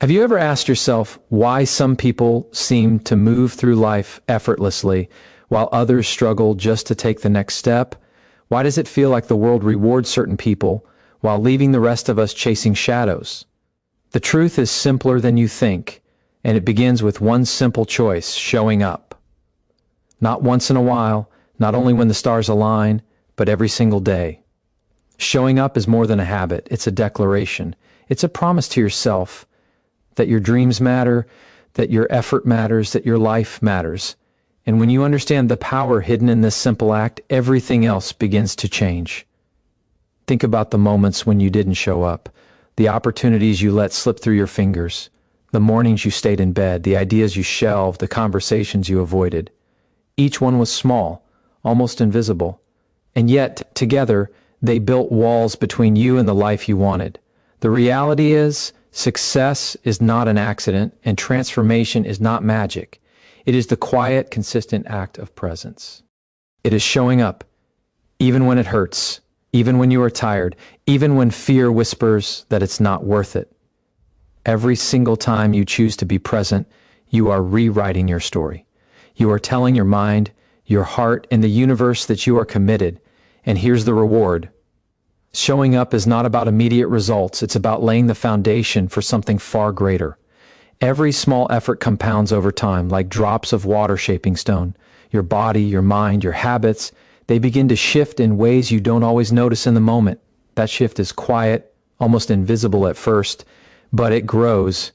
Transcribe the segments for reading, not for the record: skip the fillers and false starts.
Have you ever asked yourself why some people seem to move through life effortlessly while others struggle just to take the next step? Why does it feel like the world rewards certain people while leaving the rest of us chasing shadows? The truth is simpler than you think, and it begins with one simple choice: showing up. Not once in a while, not only when the stars align, but every single day. Showing up is more than a habit. It's a declaration. It's a promise to yourself that your dreams matter, that your effort matters, that your life matters. And when you understand the power hidden in this simple act, everything else begins to change. Think about the moments when you didn't show up, the opportunities you let slip through your fingers, the mornings you stayed in bed, the ideas you shelved, the conversations you avoided. Each one was small, almost invisible, and yet, together, they built walls between you and the life you wanted. The reality is, success is not an accident, and transformation is not magic. It is the quiet, consistent act of presence. It is showing up, even when it hurts, even when you are tired, even when fear whispers that it's not worth it. Every single time you choose to be present, you are rewriting your story. You are telling your mind, your heart, and the universe that you are committed. And here's the reward. Showing up is not about immediate results. It's about laying the foundation for something far greater. Every small effort compounds over time, like drops of water shaping stone. Your body, your mind, your habits, they begin to shift in ways you don't always notice in the moment. That shift is quiet, almost invisible at first, but it grows.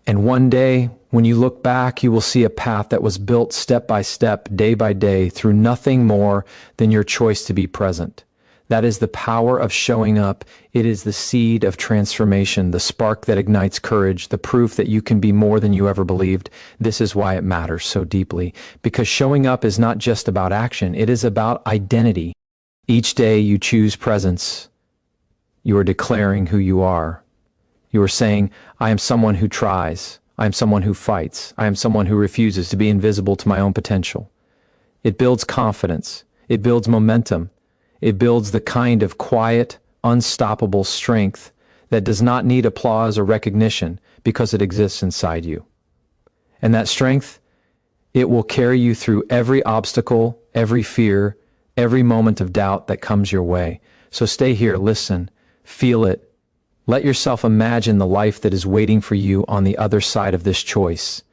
And one day, when you look back, you will see a path that was built step by step, day by day, through nothing more than your choice to be present. That is the power of showing up. It is the seed of transformation, the spark that ignites courage, the proof that you can be more than you ever believed. This is why it matters so deeply, because showing up is not just about action. It is about identity. Each day you choose presence. You are declaring who you are. You are saying, I am someone who tries. I am someone who fights. I am someone who refuses to be invisible to my own potential. It builds confidence. It builds momentum. It builds the kind of quiet, unstoppable strength that does not need applause or recognition because it exists inside you. And that strength, it will carry you through every obstacle, every fear, every moment of doubt that comes your way. So stay here, listen, feel it. Let yourself imagine the life that is waiting for you on the other side of this choice.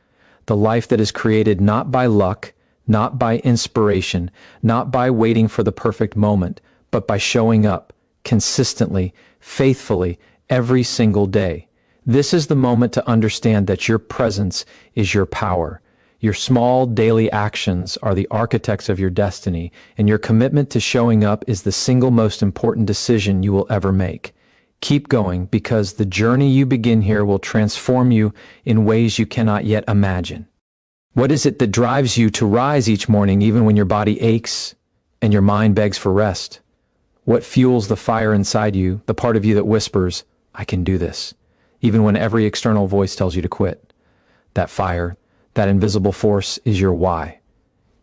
The life that is created not by luck, not by inspiration, not by waiting for the perfect moment, but by showing up consistently, faithfully, every single day. This is the moment to understand that your presence is your power. Your small daily actions are the architects of your destiny, and your commitment to showing up is the single most important decision you will ever make. Keep going, because the journey you begin here will transform you in ways you cannot yet imagine. What is it that drives you to rise each morning even when your body aches and your mind begs for rest? What fuels the fire inside you, the part of you that whispers, I can do this, even when every external voice tells you to quit? That fire, that invisible force, is your why.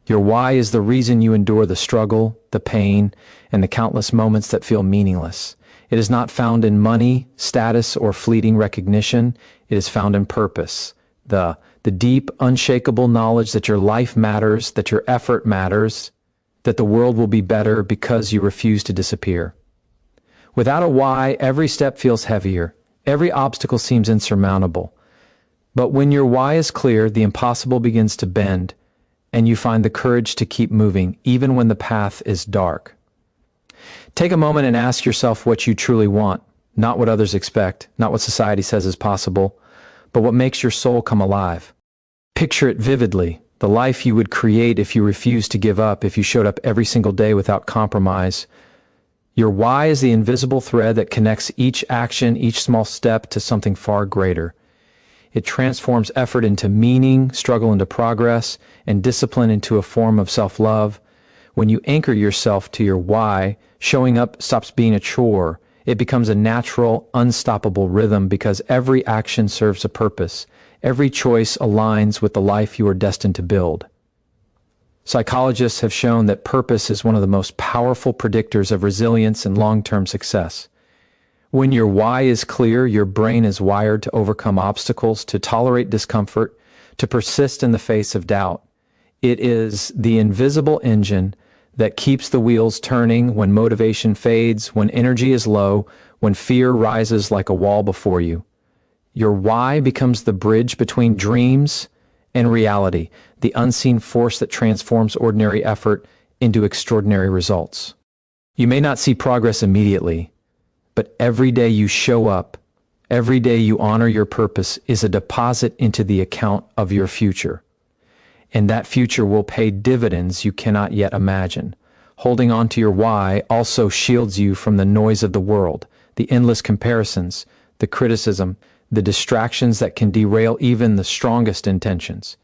Your why is the reason you endure the struggle, the pain, and the countless moments that feel meaningless. It is not found in money, status, or fleeting recognition. It is found in purpose. The deep, unshakable knowledge that your life matters, that your effort matters, that the world will be better because you refuse to disappear. Without a why, every step feels heavier. Every obstacle seems insurmountable. But when your why is clear, the impossible begins to bend, and you find the courage to keep moving, even when the path is dark. Take a moment and ask yourself what you truly want, not what others expect, not what society says is possible, but what makes your soul come alive. Picture it vividly, the life you would create if you refused to give up, if you showed up every single day without compromise. Your why is the invisible thread that connects each action, each small step to something far greater. It transforms effort into meaning, struggle into progress, and discipline into a form of self-love. When you anchor yourself to your why, showing up stops being a chore. It becomes a natural, unstoppable rhythm because every action serves a purpose. Every choice aligns with the life you are destined to build. Psychologists have shown that purpose is one of the most powerful predictors of resilience and long-term success. When your why is clear, your brain is wired to overcome obstacles, to tolerate discomfort, to persist in the face of doubt. It is the invisible engine that keeps the wheels turning when motivation fades, when energy is low, when fear rises like a wall before you. Your why becomes the bridge between dreams and reality, the unseen force that transforms ordinary effort into extraordinary results. You may not see progress immediately, but every day you show up, every day you honor your purpose is a deposit into the account of your future. And that future will pay dividends you cannot yet imagine. Holding on to your why also shields you from the noise of the world, the endless comparisons, the criticism, the distractions that can derail even the strongest intentions.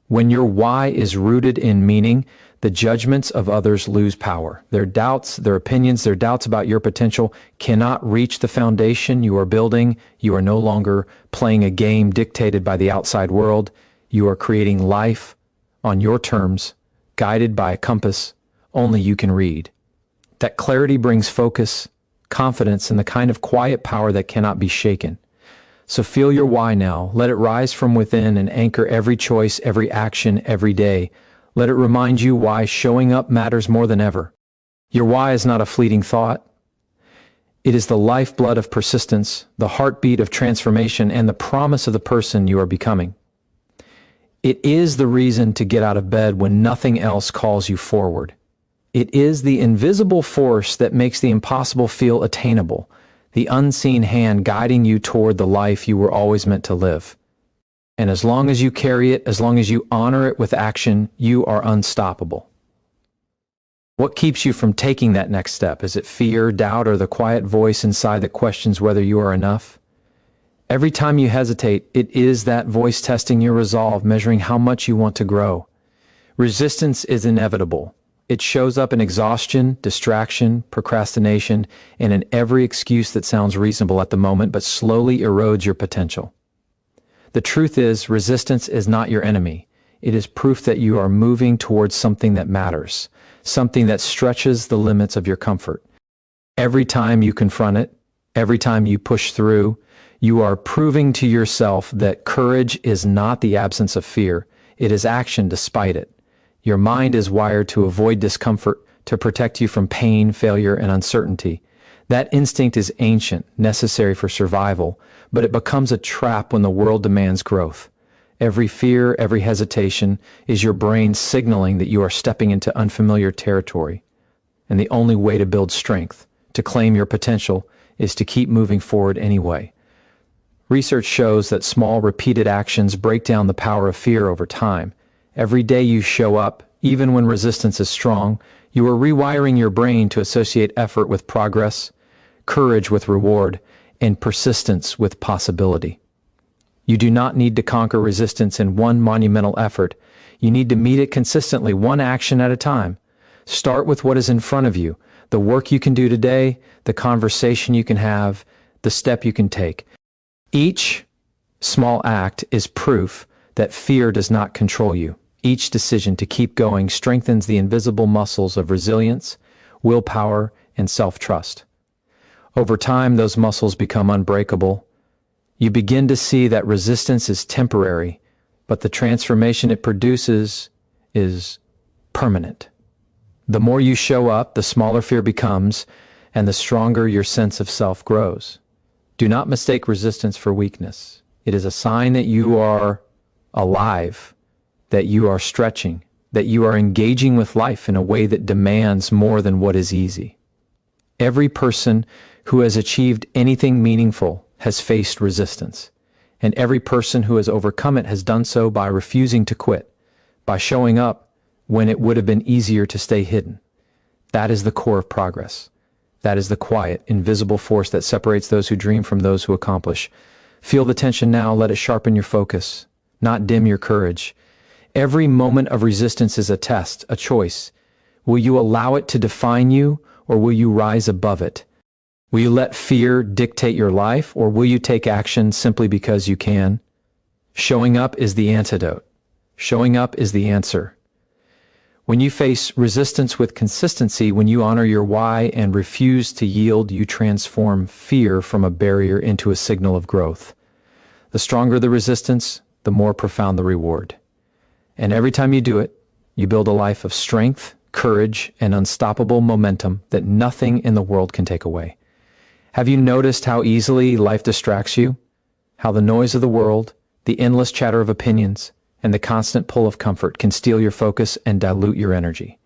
When your why is rooted in meaning, the judgments of others lose power. Their doubts, their opinions, their doubts about your potential cannot reach the foundation you are building. You are no longer playing a game dictated by the outside world. You are creating life on your terms, guided by a compass only you can read. That clarity brings focus, confidence, and the kind of quiet power that cannot be shaken. So feel your why now. Let it rise from within and anchor every choice, every action, every day. Let it remind you why showing up matters more than ever. Your why is not a fleeting thought. It is the lifeblood of persistence, the heartbeat of transformation, and the promise of the person you are becoming. It is the reason to get out of bed when nothing else calls you forward. It is the invisible force that makes the impossible feel attainable, the unseen hand guiding you toward the life you were always meant to live. And as long as you carry it, as long as you honor it with action, you are unstoppable. What keeps you from taking that next step? Is it fear, doubt, or the quiet voice inside that questions whether you are enough? Every time you hesitate, it is that voice testing your resolve, measuring how much you want to grow. Resistance is inevitable. It shows up in exhaustion, distraction, procrastination, and in every excuse that sounds reasonable at the moment but slowly erodes your potential. The truth is, resistance is not your enemy. It is proof that you are moving towards something that matters, something that stretches the limits of your comfort. Every time you confront it, every time you push through, you are proving to yourself that courage is not the absence of fear. It is action despite it. Your mind is wired to avoid discomfort, to protect you from pain, failure, and uncertainty. That instinct is ancient, necessary for survival, but it becomes a trap when the world demands growth. Every fear, every hesitation is your brain signaling that you are stepping into unfamiliar territory. And the only way to build strength, to claim your potential, is to keep moving forward anyway. Research shows that small, repeated actions break down the power of fear over time. Every day you show up, even when resistance is strong, you are rewiring your brain to associate effort with progress, courage with reward, and persistence with possibility. You do not need to conquer resistance in one monumental effort. You need to meet it consistently, one action at a time. Start with what is in front of you, the work you can do today, the conversation you can have, the step you can take. Each small act is proof that fear does not control you. Each decision to keep going strengthens the invisible muscles of resilience, willpower, and self-trust. Over time, those muscles become unbreakable. You begin to see that resistance is temporary, but the transformation it produces is permanent. The more you show up, the smaller fear becomes, and the stronger your sense of self grows. Do not mistake resistance for weakness. It is a sign that you are alive, that you are stretching, that you are engaging with life in a way that demands more than what is easy. Every person who has achieved anything meaningful has faced resistance, and every person who has overcome it has done so by refusing to quit, by showing up when it would have been easier to stay hidden. That is the core of progress. That is the quiet, invisible force that separates those who dream from those who accomplish. Feel the tension now, let it sharpen your focus, not dim your courage. Every moment of resistance is a test, a choice. Will you allow it to define you, or will you rise above it? Will you let fear dictate your life, or will you take action simply because you can? Showing up is the antidote. Showing up is the answer. When you face resistance with consistency, when you honor your why and refuse to yield, you transform fear from a barrier into a signal of growth. The stronger the resistance, the more profound the reward. And every time you do it, you build a life of strength, courage, and unstoppable momentum that nothing in the world can take away. Have you noticed how easily life distracts you? How the noise of the world, the endless chatter of opinions, and the constant pull of comfort can steal your focus and dilute your energy.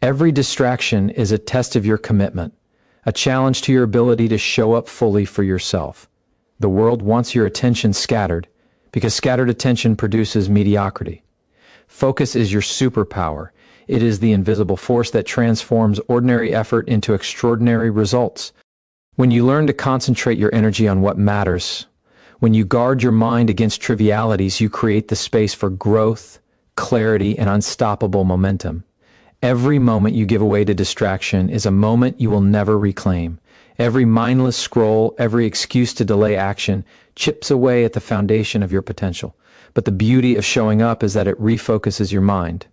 Every distraction is a test of your commitment, a challenge to your ability to show up fully for yourself. The world wants your attention scattered, because scattered attention produces mediocrity. Focus is your superpower. It is the invisible force that transforms ordinary effort into extraordinary results. When you learn to concentrate your energy on what matters, when you guard your mind against trivialities, you create the space for growth, clarity, and unstoppable momentum. Every moment you give away to distraction is a moment you will never reclaim. Every mindless scroll, every excuse to delay action chips away at the foundation of your potential. But the beauty of showing up is that it refocuses your mind.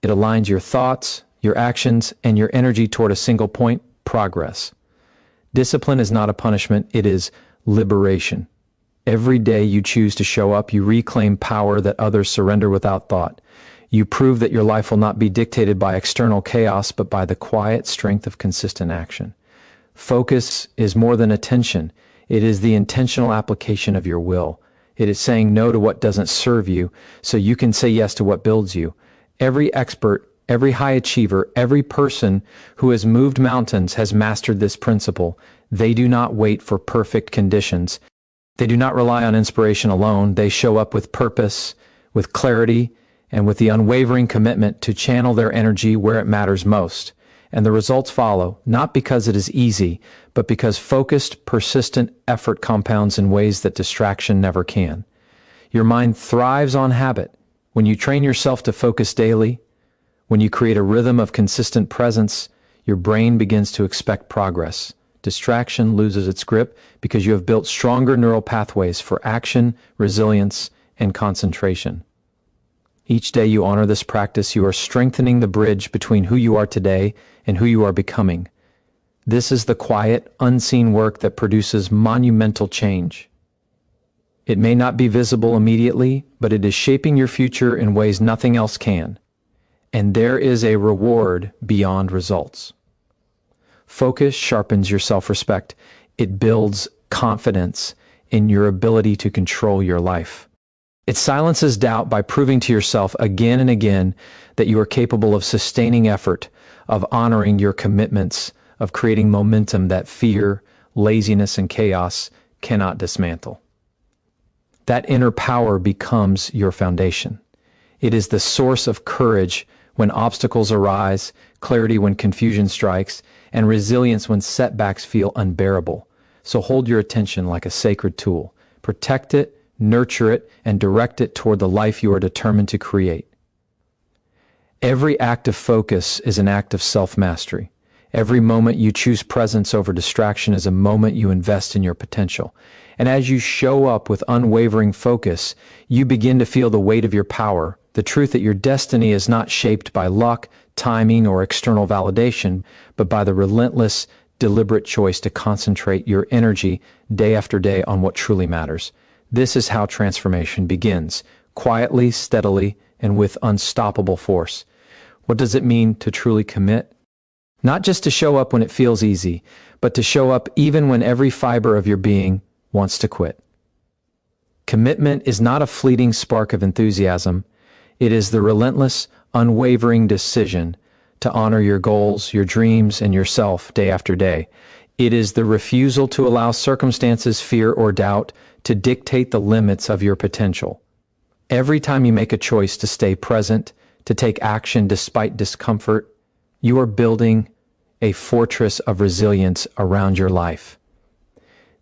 It aligns your thoughts, your actions, and your energy toward a single point: progress. Discipline is not a punishment, it is liberation. Every day you choose to show up, you reclaim power that others surrender without thought. You prove that your life will not be dictated by external chaos, but by the quiet strength of consistent action. Focus is more than attention. It is the intentional application of your will. It is saying no to what doesn't serve you, so you can say yes to what builds you. Every expert, every high achiever, every person who has moved mountains has mastered this principle. They do not wait for perfect conditions. They do not rely on inspiration alone. They show up with purpose, with clarity, and with the unwavering commitment to channel their energy where it matters most. And the results follow, not because it is easy, but because focused, persistent effort compounds in ways that distraction never can. Your mind thrives on habit. When you train yourself to focus daily, when you create a rhythm of consistent presence, your brain begins to expect progress. Distraction loses its grip because you have built stronger neural pathways for action, resilience, and concentration. Each day you honor this practice, you are strengthening the bridge between who you are today and who you are becoming. This is the quiet, unseen work that produces monumental change. It may not be visible immediately, but it is shaping your future in ways nothing else can. And there is a reward beyond results. Focus sharpens your self-respect. It builds confidence in your ability to control your life. It silences doubt by proving to yourself again and again that you are capable of sustaining effort, of honoring your commitments, of creating momentum that fear, laziness, and chaos cannot dismantle. That inner power becomes your foundation. It is the source of courage when obstacles arise, clarity when confusion strikes, and resilience when setbacks feel unbearable. So hold your attention like a sacred tool. Protect it, nurture it, and direct it toward the life you are determined to create. Every act of focus is an act of self-mastery. Every moment you choose presence over distraction is a moment you invest in your potential. And as you show up with unwavering focus, you begin to feel the weight of your power, the truth that your destiny is not shaped by luck, timing, or external validation, but by the relentless, deliberate choice to concentrate your energy day after day on what truly matters. This is how transformation begins, quietly, steadily, and with unstoppable force. What does it mean to truly commit? Not just to show up when it feels easy, but to show up even when every fiber of your being wants to quit. Commitment is not a fleeting spark of enthusiasm. It is the relentless, unwavering decision to honor your goals, your dreams, and yourself day after day. It is the refusal to allow circumstances, fear, or doubt to dictate the limits of your potential. Every time you make a choice to stay present, to take action despite discomfort, you are building a fortress of resilience around your life.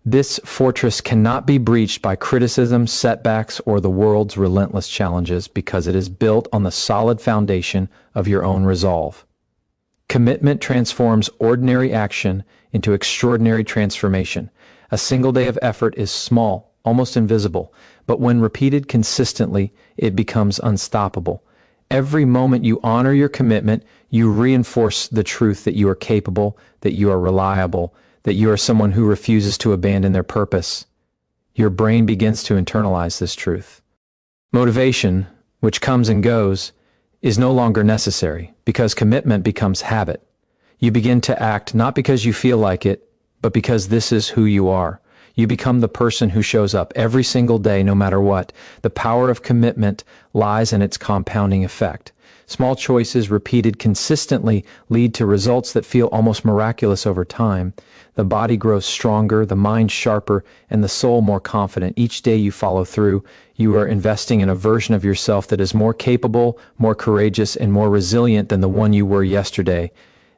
This fortress cannot be breached by criticism, setbacks, or the world's relentless challenges because it is built on the solid foundation of your own resolve. Commitment transforms ordinary action into extraordinary transformation. A single day of effort is small, almost invisible, but when repeated consistently, it becomes unstoppable. Every moment you honor your commitment, you reinforce the truth that you are capable, that you are reliable, that you are someone who refuses to abandon their purpose. Your brain begins to internalize this truth. Motivation, which comes and goes, is no longer necessary because commitment becomes habit. You begin to act not because you feel like it, but because this is who you are. You become the person who shows up every single day, no matter what. The power of commitment lies in its compounding effect. Small choices repeated consistently lead to results that feel almost miraculous over time. The body grows stronger, the mind sharper, and the soul more confident. Each day you follow through, you are investing in a version of yourself that is more capable, more courageous, and more resilient than the one you were yesterday.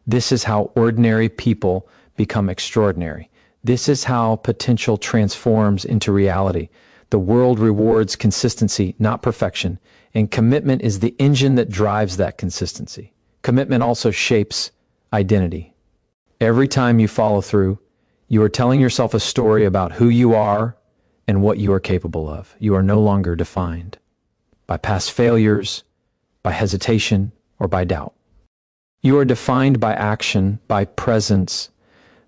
This is how ordinary people become extraordinary. This is how potential transforms into reality. The world rewards consistency, not perfection, and commitment is the engine that drives that consistency. Commitment also shapes identity. Every time you follow through, you are telling yourself a story about who you are and what you are capable of. You are no longer defined by past failures, by hesitation, or by doubt. You are defined by action, by presence,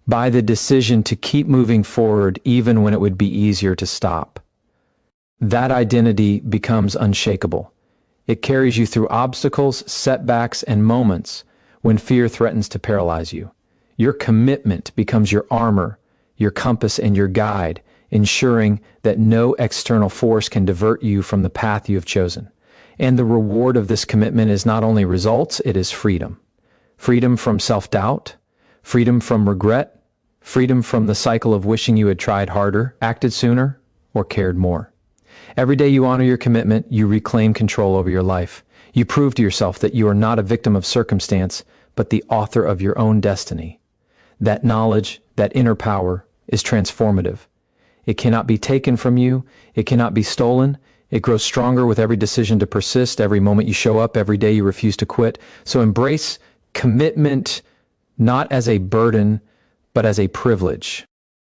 by the decision to keep moving forward even when it would be easier to stop. That identity becomes unshakable. It carries you through obstacles, setbacks, and moments when fear threatens to paralyze you. Your commitment becomes your armor, your compass, and your guide, ensuring that no external force can divert you from the path you have chosen. And the reward of this commitment is not only results, it is freedom. Freedom from self-doubt, freedom from regret, freedom from the cycle of wishing you had tried harder, acted sooner, or cared more. Every day you honor your commitment, you reclaim control over your life. You prove to yourself that you are not a victim of circumstance, but the author of your own destiny. That knowledge, that inner power, is transformative. It cannot be taken from you. It cannot be stolen. It grows stronger with every decision to persist, every moment you show up, every day you refuse to quit. So embrace commitment not as a burden, but as a privilege.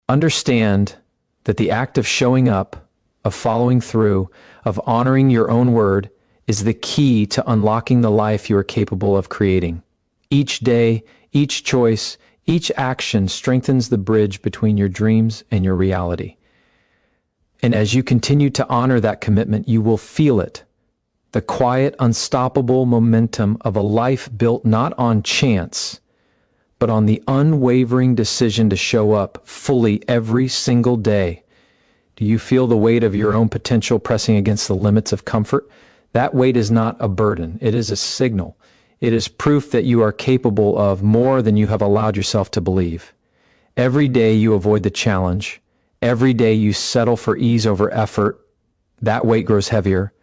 Understand that the act of showing up, of following through, of honoring your own word is the key to unlocking the life you are capable of creating. Each day, each choice, each action strengthens the bridge between your dreams and your reality. And as you continue to honor that commitment, you will feel it. The quiet, unstoppable momentum of a life built not on chance, but on the unwavering decision to show up fully every single day. Do you feel the weight of your own potential pressing against the limits of comfort? That weight is not a burden. It is a signal. It is proof that you are capable of more than you have allowed yourself to believe. Every day you avoid the challenge. Every day you settle for ease over effort. That weight grows heavier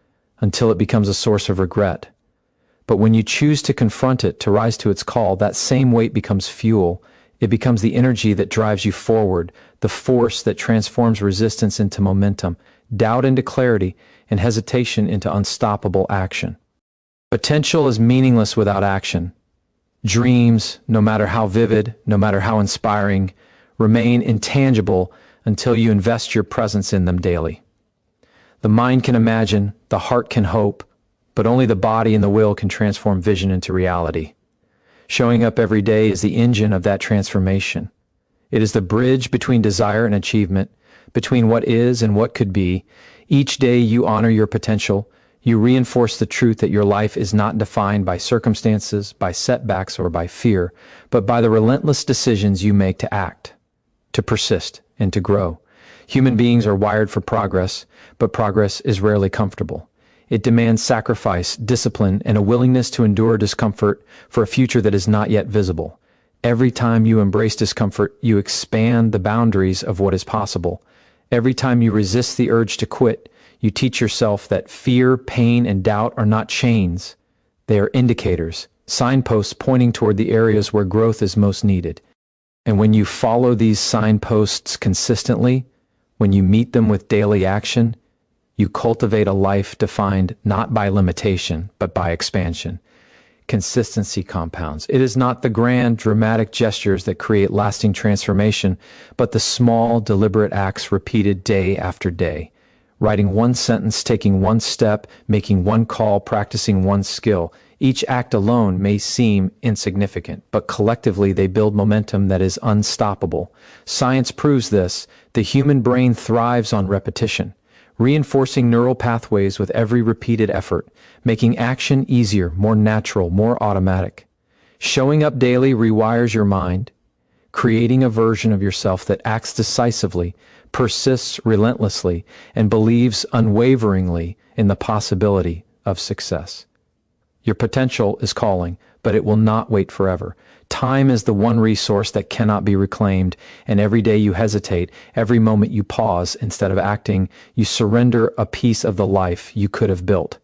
until it becomes a source of regret. But when you choose to confront it, to rise to its call, that same weight becomes fuel. It becomes the energy that drives you forward, the force that transforms resistance into momentum, doubt into clarity, and hesitation into unstoppable action. Potential is meaningless without action. Dreams, no matter how vivid, no matter how inspiring, remain intangible until you invest your presence in them daily. The mind can imagine, the heart can hope, but only the body and the will can transform vision into reality. Showing up every day is the engine of that transformation. It is the bridge between desire and achievement, between what is and what could be. Each day you honor your potential. You reinforce the truth that your life is not defined by circumstances, by setbacks, or by fear, but by the relentless decisions you make to act, to persist, and to grow. Human beings are wired for progress, but progress is rarely comfortable. It demands sacrifice, discipline, and a willingness to endure discomfort for a future that is not yet visible. Every time you embrace discomfort, you expand the boundaries of what is possible. Every time you resist the urge to quit, you teach yourself that fear, pain, and doubt are not chains. They are indicators, signposts pointing toward the areas where growth is most needed. And when you follow these signposts consistently, when you meet them with daily action, you cultivate a life defined not by limitation, but by expansion. Consistency compounds. It is not the grand, dramatic gestures that create lasting transformation, but the small, deliberate acts repeated day after day. Writing one sentence, taking one step, making one call, practicing one skill. Each act alone may seem insignificant, but collectively they build momentum that is unstoppable. Science proves this. The human brain thrives on repetition, reinforcing neural pathways with every repeated effort, making action easier, more natural, more automatic. Showing up daily rewires your mind, creating a version of yourself that acts decisively, persists relentlessly, and believes unwaveringly in the possibility of success. Your potential is calling, but it will not wait forever. Time is the one resource that cannot be reclaimed, and every day you hesitate, every moment you pause instead of acting, you surrender a piece of the life you could have built.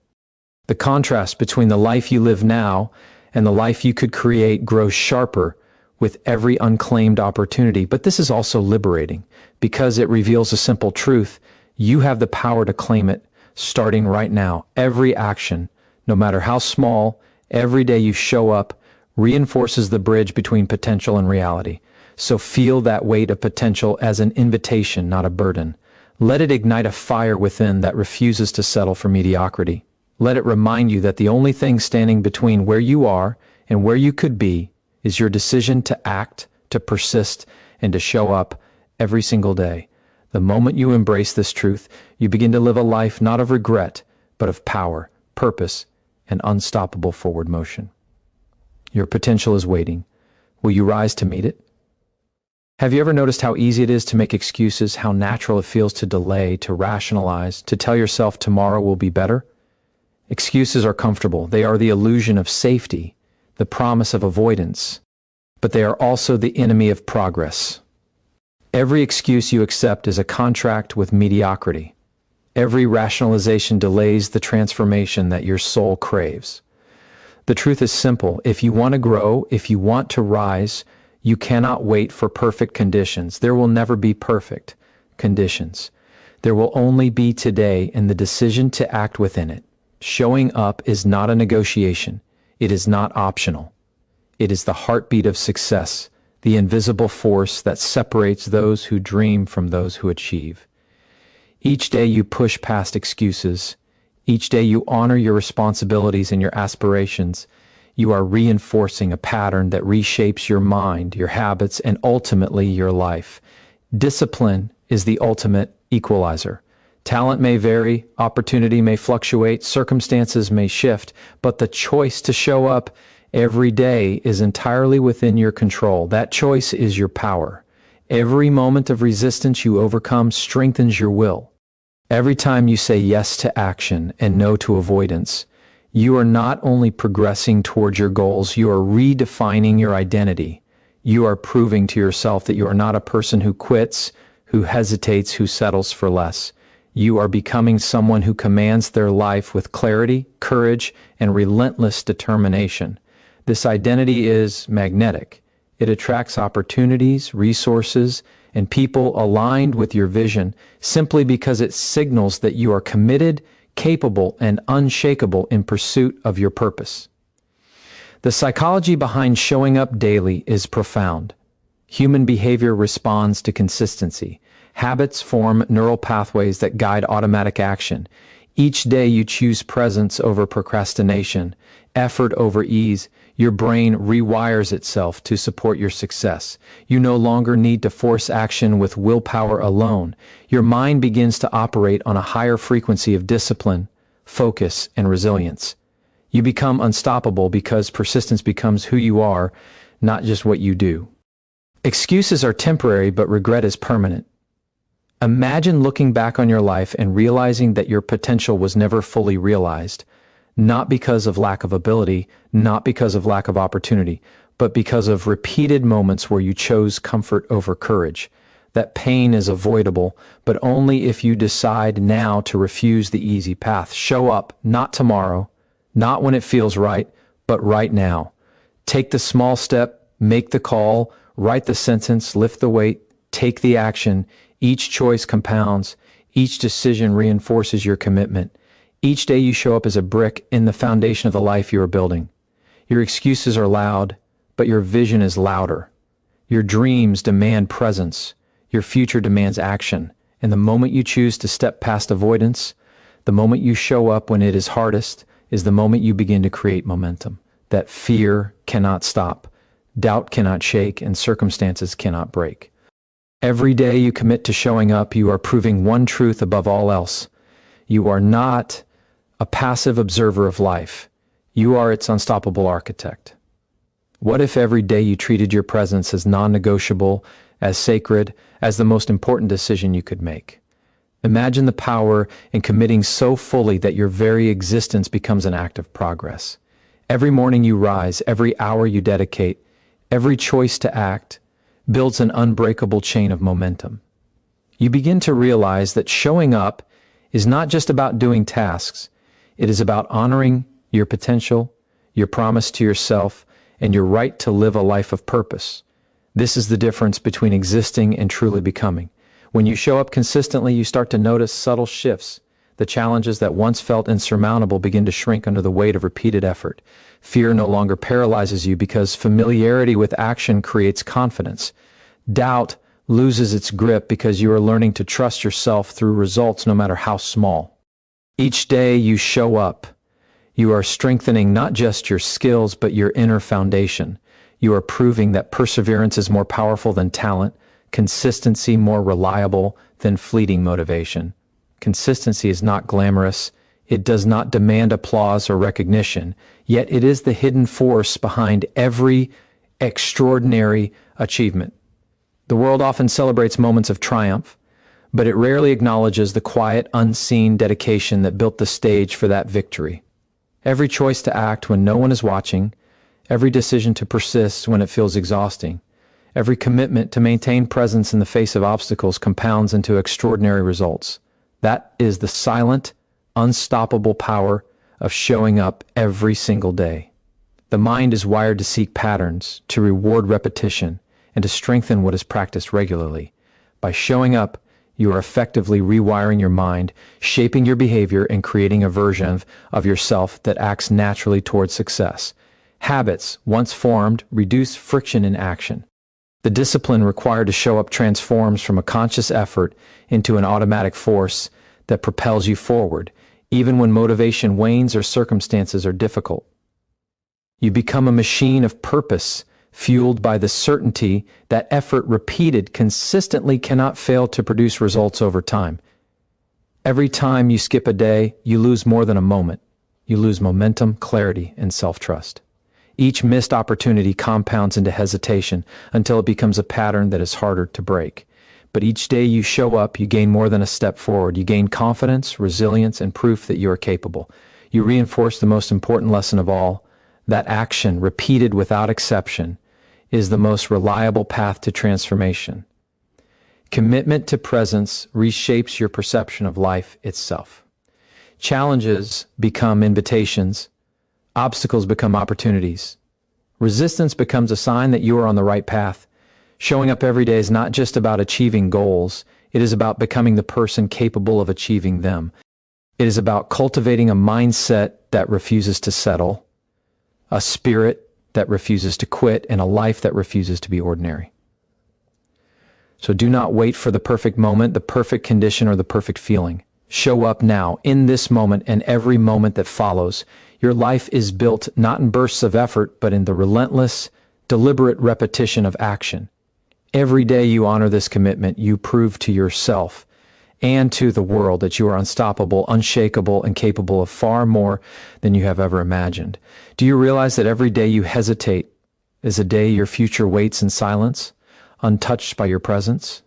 The contrast between the life you live now and the life you could create grows sharper with every unclaimed opportunity. But this is also liberating because it reveals a simple truth. You have the power to claim it starting right now. Every action, no matter how small, every day you show up reinforces the bridge between potential and reality. So feel that weight of potential as an invitation, not a burden. Let it ignite a fire within that refuses to settle for mediocrity. Let it remind you that the only thing standing between where you are and where you could be is your decision to act, to persist, and to show up every single day. The moment you embrace this truth, you begin to live a life not of regret, but of power, purpose, and unstoppable forward motion. Your potential is waiting. Will you rise to meet it? Have you ever noticed how easy it is to make excuses, how natural it feels to delay, to rationalize, to tell yourself tomorrow will be better? Excuses are comfortable. They are the illusion of safety, the promise of avoidance, but they are also the enemy of progress. Every excuse you accept is a contract with mediocrity. Every rationalization delays the transformation that your soul craves. The truth is simple. If you want to grow, if you want to rise, you cannot wait for perfect conditions. There will never be perfect conditions. There will only be today and the decision to act within it. Showing up is not a negotiation. It is not optional. It is the heartbeat of success, the invisible force that separates those who dream from those who achieve. Each day you push past excuses. Each day you honor your responsibilities and your aspirations. You are reinforcing a pattern that reshapes your mind, your habits, and ultimately your life. Discipline is the ultimate equalizer. Talent may vary, opportunity may fluctuate, circumstances may shift, but the choice to show up every day is entirely within your control. That choice is your power. Every moment of resistance you overcome strengthens your will. Every time you say yes to action and no to avoidance, you are not only progressing towards your goals, you are redefining your identity. You are proving to yourself that you are not a person who quits, who hesitates, who settles for less. You are becoming someone who commands their life with clarity, courage, and relentless determination. This identity is magnetic. It attracts opportunities, resources, and people aligned with your vision simply because it signals that you are committed, capable, and unshakable in pursuit of your purpose. The psychology behind showing up daily is profound. Human behavior responds to consistency. Habits form neural pathways that guide automatic action. Each day you choose presence over procrastination, effort over ease. Your brain rewires itself to support your success. You no longer need to force action with willpower alone. Your mind begins to operate on a higher frequency of discipline, focus, and resilience. You become unstoppable because persistence becomes who you are, not just what you do. Excuses are temporary, but regret is permanent. Imagine looking back on your life and realizing that your potential was never fully realized, not because of lack of ability, not because of lack of opportunity, but because of repeated moments where you chose comfort over courage. That pain is avoidable, but only if you decide now to refuse the easy path. Show up, not tomorrow, not when it feels right, but right now. Take the small step, make the call, write the sentence, lift the weight, take the action. Each choice compounds. Each decision reinforces your commitment. Each day you show up as a brick in the foundation of the life you are building. Your excuses are loud, but your vision is louder. Your dreams demand presence. Your future demands action. And the moment you choose to step past avoidance, the moment you show up when it is hardest, is the moment you begin to create momentum that fear cannot stop, doubt cannot shake, and circumstances cannot break. Every day you commit to showing up, you are proving one truth above all else. You are not a passive observer of life. You are its unstoppable architect. What if every day you treated your presence as non-negotiable, as sacred, as the most important decision you could make? Imagine the power in committing so fully that your very existence becomes an act of progress. Every morning you rise, every hour you dedicate, every choice to act builds an unbreakable chain of momentum. You begin to realize that showing up is not just about doing tasks. It is about honoring your potential, your promise to yourself, and your right to live a life of purpose. This is the difference between existing and truly becoming. When you show up consistently, you start to notice subtle shifts. The challenges that once felt insurmountable begin to shrink under the weight of repeated effort. Fear no longer paralyzes you because familiarity with action creates confidence. Doubt loses its grip because you are learning to trust yourself through results no matter how small. Each day you show up, you are strengthening not just your skills but your inner foundation. You are proving that perseverance is more powerful than talent, consistency more reliable than fleeting motivation. Consistency is not glamorous. It does not demand applause or recognition, yet it is the hidden force behind every extraordinary achievement. The world often celebrates moments of triumph, but it rarely acknowledges the quiet, unseen dedication that built the stage for that victory. Every choice to act when no one is watching, every decision to persist when it feels exhausting, every commitment to maintain presence in the face of obstacles compounds into extraordinary results. That is the silent, unstoppable power of showing up every single day. The mind is wired to seek patterns, to reward repetition, and to strengthen what is practiced regularly. By showing up, you are effectively rewiring your mind, shaping your behavior, and creating a version of yourself that acts naturally towards success. Habits, once formed, reduce friction in action. The discipline required to show up transforms from a conscious effort into an automatic force that propels you forward, even when motivation wanes or circumstances are difficult. You become a machine of purpose, fueled by the certainty that effort repeated consistently cannot fail to produce results over time. Every time you skip a day, you lose more than a moment. You lose momentum, clarity, and self-trust. Each missed opportunity compounds into hesitation until it becomes a pattern that is harder to break. But each day you show up, you gain more than a step forward. You gain confidence, resilience, and proof that you are capable. You reinforce the most important lesson of all, that action, repeated without exception, is the most reliable path to transformation. Commitment to presence reshapes your perception of life itself. Challenges become invitations. Obstacles become opportunities. Resistance becomes a sign that you are on the right path. Showing up every day is not just about achieving goals. It is about becoming the person capable of achieving them. It is about cultivating a mindset that refuses to settle, a spirit that refuses to quit, and a life that refuses to be ordinary. So do not wait for the perfect moment, the perfect condition, or the perfect feeling. Show up now, in this moment, and every moment that follows. Your life is built not in bursts of effort, but in the relentless, deliberate repetition of action. Every day you honor this commitment, you prove to yourself and to the world that you are unstoppable, unshakable, and capable of far more than you have ever imagined. Do you realize that every day you hesitate is a day your future waits in silence, untouched by your presence?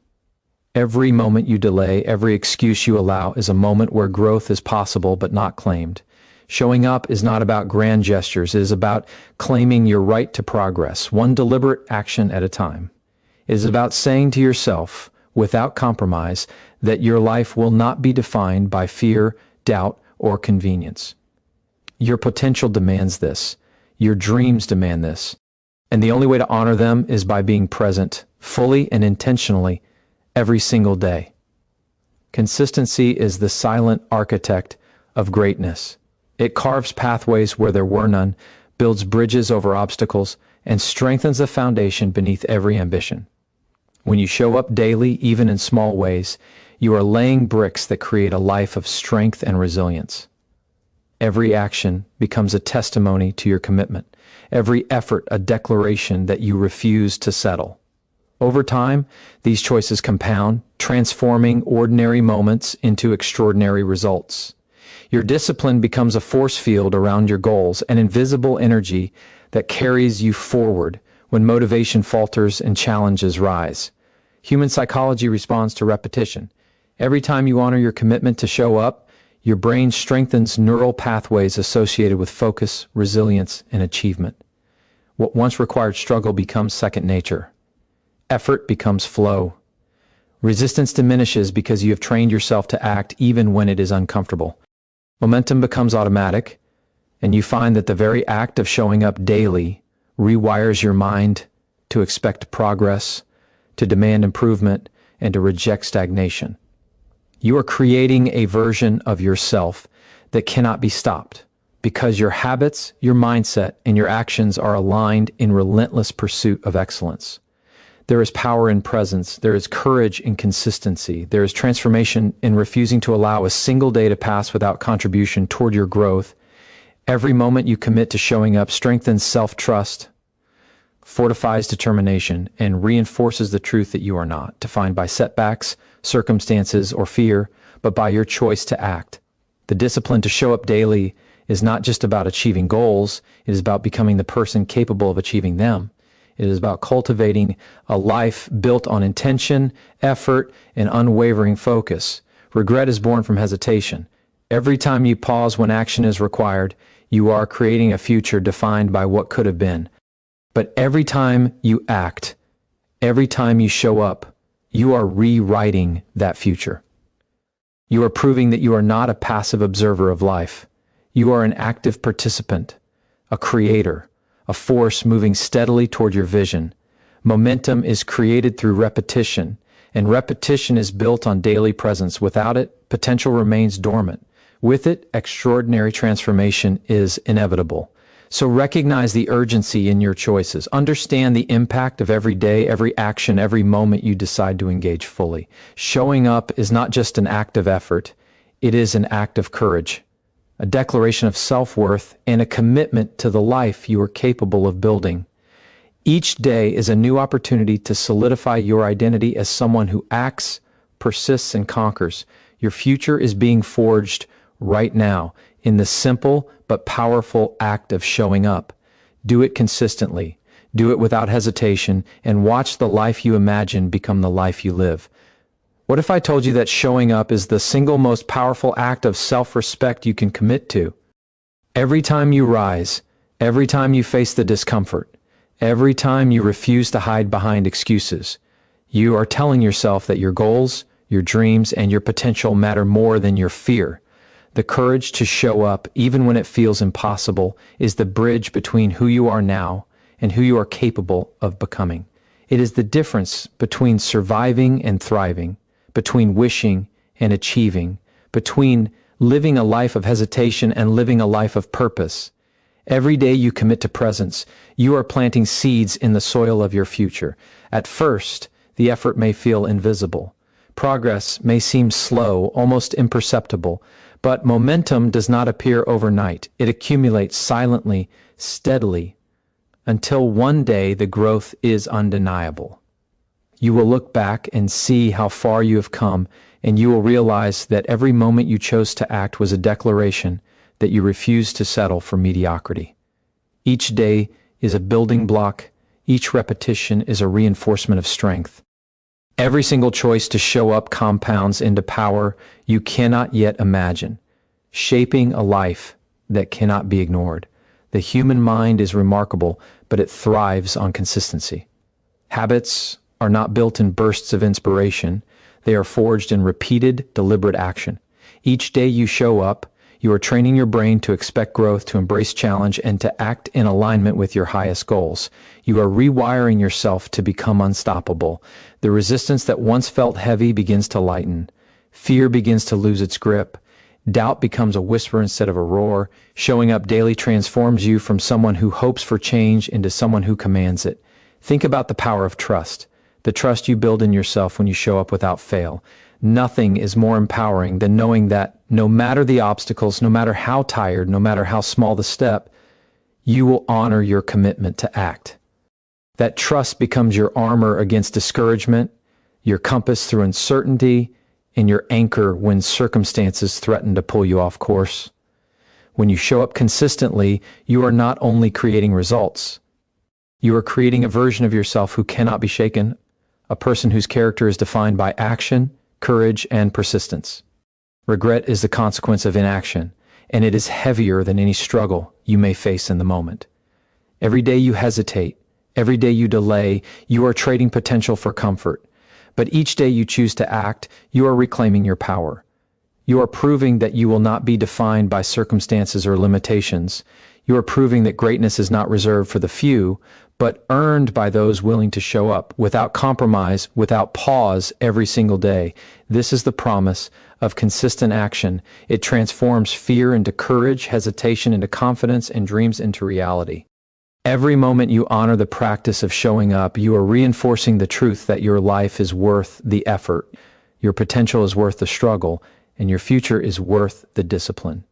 Every moment you delay, every excuse you allow is a moment where growth is possible but not claimed. Showing up is not about grand gestures. It is about claiming your right to progress, one deliberate action at a time. It is about saying to yourself, without compromise, that your life will not be defined by fear, doubt, or convenience. Your potential demands this. Your dreams demand this. And the only way to honor them is by being present, fully and intentionally, every single day. Consistency is the silent architect of greatness. It carves pathways where there were none, builds bridges over obstacles, and strengthens the foundation beneath every ambition. When you show up daily, even in small ways, You are laying bricks that create a life of strength and resilience. Every action becomes a testimony to your commitment. Every effort a declaration that you refuse to settle. Over time, these choices compound, transforming ordinary moments into extraordinary results. Your discipline becomes a force field around your goals, an invisible energy that carries you forward when motivation falters and challenges rise. Human psychology responds to repetition. Every time you honor your commitment to show up, your brain strengthens neural pathways associated with focus, resilience, and achievement. What once required struggle becomes second nature. Effort becomes flow. Resistance diminishes because you have trained yourself to act even when it is uncomfortable. Momentum becomes automatic, and you find that the very act of showing up daily rewires your mind to expect progress, to demand improvement, and to reject stagnation. You are creating a version of yourself that cannot be stopped because your habits, your mindset, and your actions are aligned in relentless pursuit of excellence. There is power in presence. There is courage in consistency. There is transformation in refusing to allow a single day to pass without contribution toward your growth. Every moment you commit to showing up strengthens self-trust, fortifies determination, and reinforces the truth that you are not defined by setbacks, circumstances, or fear, but by your choice to act. The discipline to show up daily is not just about achieving goals. It is about becoming the person capable of achieving them. It is about cultivating a life built on intention, effort, and unwavering focus. Regret is born from hesitation. Every time you pause when action is required, you are creating a future defined by what could have been. But every time you act, every time you show up, you are rewriting that future. You are proving that you are not a passive observer of life. You are an active participant, a creator, a force moving steadily toward your vision. Momentum is created through repetition, and repetition is built on daily presence. Without it, potential remains dormant. With it, extraordinary transformation is inevitable. So recognize the urgency in your choices. Understand the impact of every day, every action, every moment you decide to engage fully. Showing up is not just an act of effort, it is an act of courage, a declaration of self-worth, and a commitment to the life you are capable of building. Each day is a new opportunity to solidify your identity as someone who acts, persists, and conquers. Your future is being forged right now in the simple but powerful act of showing up. Do it consistently, do it without hesitation, and watch the life you imagine become the life you live. What if I told you that showing up is the single most powerful act of self-respect you can commit to? Every time you rise, every time you face the discomfort, every time you refuse to hide behind excuses, you are telling yourself that your goals, your dreams, and your potential matter more than your fear. The courage to show up, even when it feels impossible, is the bridge between who you are now and who you are capable of becoming. It is the difference between surviving and thriving, between wishing and achieving, between living a life of hesitation and living a life of purpose. Every day you commit to presence, you are planting seeds in the soil of your future. At first, the effort may feel invisible. Progress may seem slow, almost imperceptible, but momentum does not appear overnight. It accumulates silently, steadily, until one day the growth is undeniable. You will look back and see how far you have come, and you will realize that every moment you chose to act was a declaration that you refused to settle for mediocrity. Each day is a building block. Each repetition is a reinforcement of strength. Every single choice to show up compounds into power you cannot yet imagine, shaping a life that cannot be ignored. The human mind is remarkable, but it thrives on consistency. Habits are not built in bursts of inspiration. They are forged in repeated, deliberate action. Each day you show up, you are training your brain to expect growth, to embrace challenge, and to act in alignment with your highest goals. You are rewiring yourself to become unstoppable. The resistance that once felt heavy begins to lighten. Fear begins to lose its grip. Doubt becomes a whisper instead of a roar. Showing up daily transforms you from someone who hopes for change into someone who commands it. Think about the power of trust. The trust you build in yourself when you show up without fail. Nothing is more empowering than knowing that no matter the obstacles, no matter how tired, no matter how small the step, you will honor your commitment to act. That trust becomes your armor against discouragement, your compass through uncertainty, and your anchor when circumstances threaten to pull you off course. When you show up consistently, you are not only creating results, you are creating a version of yourself who cannot be shaken, a person whose character is defined by action, courage, and persistence. Regret is the consequence of inaction, and it is heavier than any struggle you may face in the moment. Every day you hesitate, every day you delay, you are trading potential for comfort. But each day you choose to act, you are reclaiming your power. You are proving that you will not be defined by circumstances or limitations. You are proving that greatness is not reserved for the few, but earned by those willing to show up without compromise, without pause every single day. This is the promise of consistent action. It transforms fear into courage, hesitation into confidence, and dreams into reality. Every moment you honor the practice of showing up, you are reinforcing the truth that your life is worth the effort, your potential is worth the struggle, and your future is worth the discipline.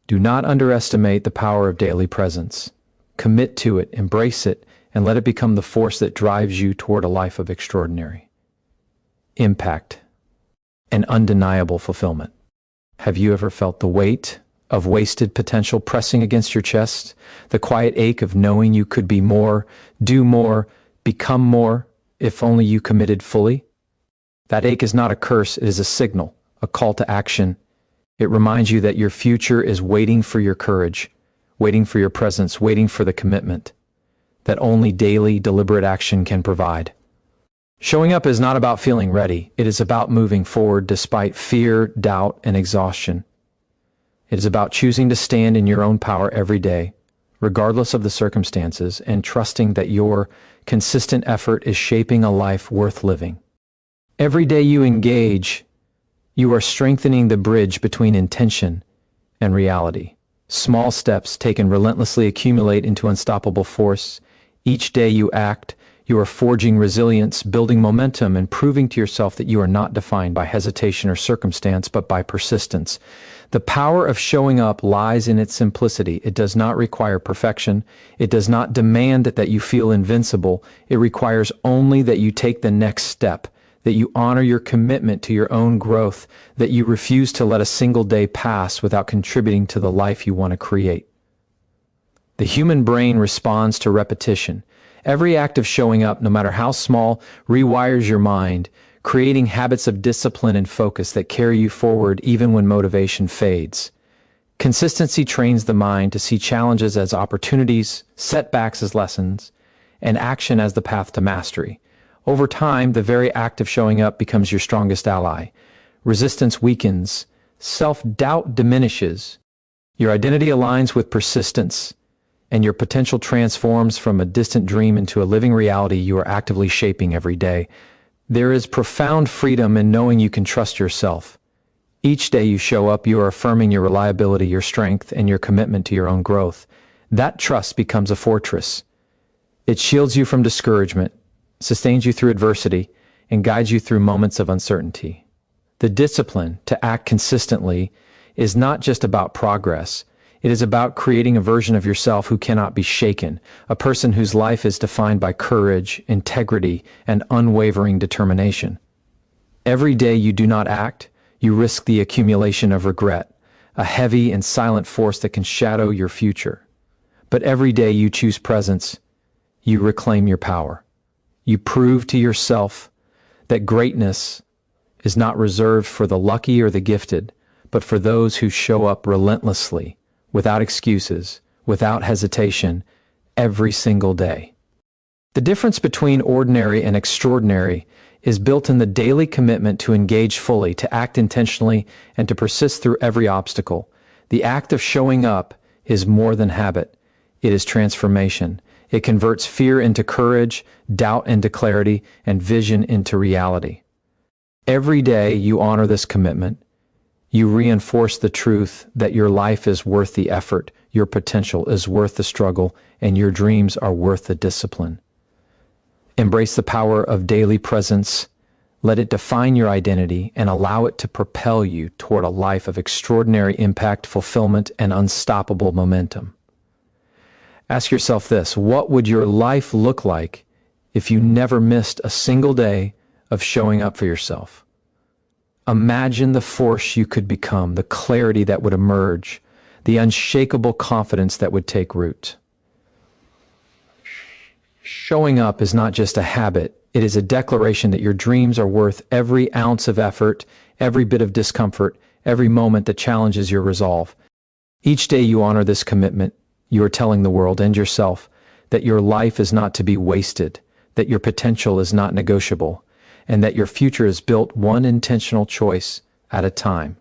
Do not underestimate the power of daily presence. Commit to it, embrace it, and let it become the force that drives you toward a life of extraordinary impact and undeniable fulfillment. Have you ever felt the weight of wasted potential pressing against your chest, the quiet ache of knowing you could be more, do more, become more, if only you committed fully? That ache is not a curse, it is a signal, a call to action. It reminds you that your future is waiting for your courage, waiting for your presence, waiting for the commitment that only daily, deliberate action can provide. Showing up is not about feeling ready. It is about moving forward despite fear, doubt, and exhaustion. It is about choosing to stand in your own power every day, regardless of the circumstances, and trusting that your consistent effort is shaping a life worth living. Every day you engage, you are strengthening the bridge between intention and reality. Small steps taken relentlessly accumulate into unstoppable force. Each day you act, you are forging resilience, building momentum, and proving to yourself that you are not defined by hesitation or circumstance, but by persistence. The power of showing up lies in its simplicity. It does not require perfection. It does not demand that you feel invincible. It requires only that you take the next step, that you honor your commitment to your own growth, that you refuse to let a single day pass without contributing to the life you want to create. The human brain responds to repetition. Every act of showing up, no matter how small, rewires your mind, creating habits of discipline and focus that carry you forward even when motivation fades. Consistency trains the mind to see challenges as opportunities, setbacks as lessons, and action as the path to mastery. Over time, the very act of showing up becomes your strongest ally. Resistance weakens, self-doubt diminishes, your identity aligns with persistence, and your potential transforms from a distant dream into a living reality you are actively shaping every day. There is profound freedom in knowing you can trust yourself. Each day you show up, you are affirming your reliability, your strength, and your commitment to your own growth. That trust becomes a fortress. It shields you from discouragement, sustains you through adversity, and guides you through moments of uncertainty. The discipline to act consistently is not just about progress. It is about creating a version of yourself who cannot be shaken, a person whose life is defined by courage, integrity, and unwavering determination. Every day you do not act, you risk the accumulation of regret, a heavy and silent force that can shadow your future. But every day you choose presence, you reclaim your power. You prove to yourself that greatness is not reserved for the lucky or the gifted, but for those who show up relentlessly, without excuses, without hesitation, every single day. The difference between ordinary and extraordinary is built in the daily commitment to engage fully, to act intentionally, and to persist through every obstacle. The act of showing up is more than habit. It is transformation. It converts fear into courage, doubt into clarity, and vision into reality. Every day you honor this commitment. You reinforce the truth that your life is worth the effort, your potential is worth the struggle, and your dreams are worth the discipline. Embrace the power of daily presence. Let it define your identity and allow it to propel you toward a life of extraordinary impact, fulfillment, and unstoppable momentum. Ask yourself this: what would your life look like if you never missed a single day of showing up for yourself? Imagine the force you could become, the clarity that would emerge, the unshakable confidence that would take root. Showing up is not just a habit. It is a declaration that your dreams are worth every ounce of effort, every bit of discomfort, every moment that challenges your resolve. Each day you honor this commitment, you are telling the world and yourself that your life is not to be wasted, that your potential is not negotiable, and that your future is built one intentional choice at a time.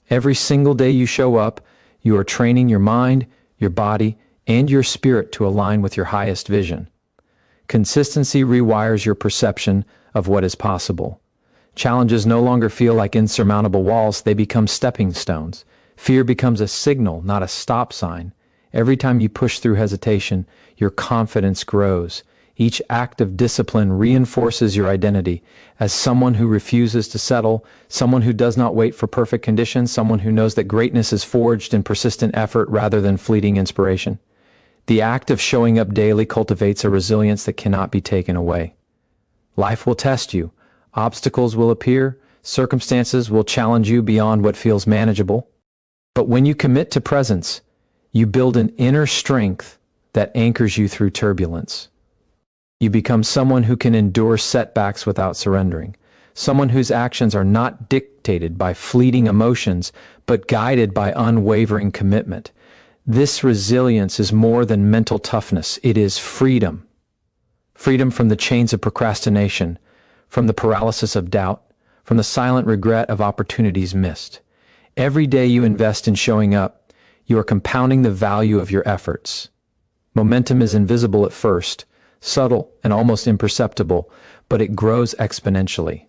Every single day you show up, you are training your mind, your body, and your spirit to align with your highest vision. Consistency rewires your perception of what is possible. Challenges no longer feel like insurmountable walls, they become stepping stones. Fear becomes a signal, not a stop sign. Every time you push through hesitation, your confidence grows. Each act of discipline reinforces your identity as someone who refuses to settle, someone who does not wait for perfect conditions, someone who knows that greatness is forged in persistent effort rather than fleeting inspiration. The act of showing up daily cultivates a resilience that cannot be taken away. Life will test you. Obstacles will appear. Circumstances will challenge you beyond what feels manageable. But when you commit to presence, you build an inner strength that anchors you through turbulence. You become someone who can endure setbacks without surrendering, someone whose actions are not dictated by fleeting emotions, but guided by unwavering commitment. This resilience is more than mental toughness. It is freedom. Freedom from the chains of procrastination, from the paralysis of doubt, from the silent regret of opportunities missed. Every day you invest in showing up, you are compounding the value of your efforts. Momentum is invisible at first, subtle and almost imperceptible, but it grows exponentially.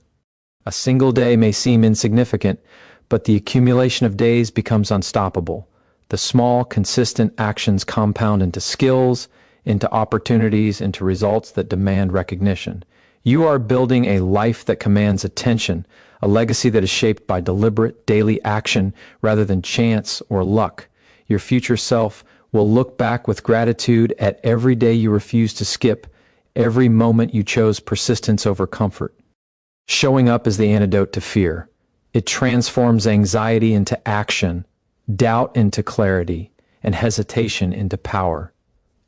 A single day may seem insignificant, but the accumulation of days becomes unstoppable. The small, consistent actions compound into skills, into opportunities, into results that demand recognition. You are building a life that commands attention, a legacy that is shaped by deliberate, daily action rather than chance or luck. Your future self will look back with gratitude at every day you refused to skip, every moment you chose persistence over comfort. Showing up is the antidote to fear. It transforms anxiety into action, doubt into clarity, and hesitation into power.